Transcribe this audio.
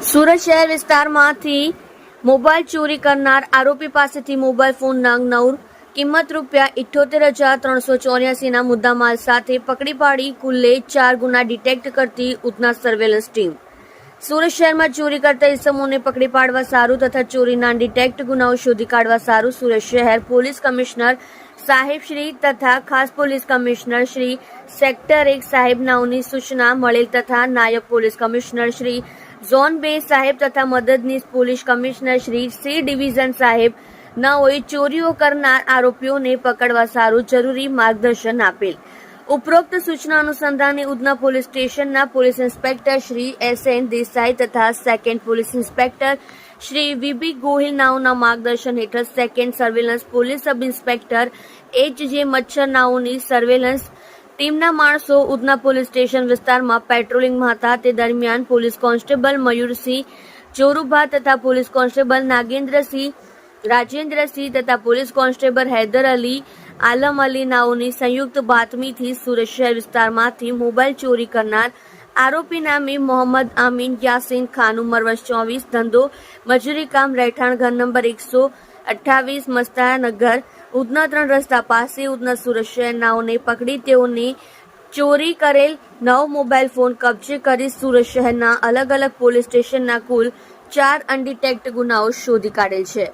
સુરત શહેર વિસ્તારમાંથી મોબાઈલ ચોરી કરનાર આરોપી પાસેથી મોબાઈલ ફોન નંગ 9 કિંમત ₹78,384 ના મુદ્દામાલ સાથે પકડી પાડી કુલ્લે 4 ગુના ડિટેક્ટ કરતી ઉધના સર્વેલન્સ ટીમ। સુરત શહેરમાં ચોરી કરતા ઇસમોને પકડી પાડવા સારું તથા ચોરીના ડિટેક્ટ ગુનાઓ શોધી કાઢવા સારું સુરત શહેર પોલીસ કમિશનર સાહેબ શ્રી તથા ખાસ પોલીસ કમિશનર શ્રી સેક્ટર 1 સાહેબ નાઓની સૂચના મળેલ તથા નાયબ પોલીસ કમિશનર શ્રી ઝોન 2 સાહેબ તથા મદદનીશ police commissioner Shri C division સાહેબ નાઓએ ચોરીઓ કરનાર આરોપીઓને પકડવા સારું જરૂરી માર્ગદર્શન આપેલ। ઉપરોક્ત સૂચના અનુસંધાને ઉધના પોલીસ સ્ટેશનના police inspector Shri S N. Desai તથા second police inspector Shri V B. Gohil નાઓના માર્ગદર્શન હેઠળ second surveillance police sub inspector H J. Machhar નાઓની સર્વેલન્સ ટીમના માણસો ઉધના પોલીસ સ્ટેશન વિસ્તારમાં પેટ્રોલિંગમાં હતા। તે દરમિયાન પોલીસ કોન્સ્ટેબલ મયુરસિંહ ચોરુભા તથા પોલીસ કોન્સ્ટેબલ નાગેન્દ્રસિંહ રાજેન્દ્રસિંહ તથા પોલીસ કોન્સ્ટેબલ હૈદર અલી આલમ અલી નાઓની સંયુક્ત બાતમીથી સુરત શહેર વિસ્તારમાંથી મોબાઈલ ચોરી કરનાર આરોપી નામે મોહમ્મદ અમીન યાસીન ખાન ઉંમર વર્ષ 24 ધંધો મજૂરી કામ રહેઠાણ ઘર નંબર 128 મસ્તાનગર ઉધના 3 રસ્તા પાસે ઉધના સુરત શહેર નાઓને પકડી તેઓને ચોરી કરેલ 9 મોબાઈલ ફોન કબજે કરી સુરત શહેરના અલગ અલગ પોલીસ સ્ટેશનના કુલ 4 અનડિટેક્ટ ગુનાઓ શોધી કાઢેલ છે।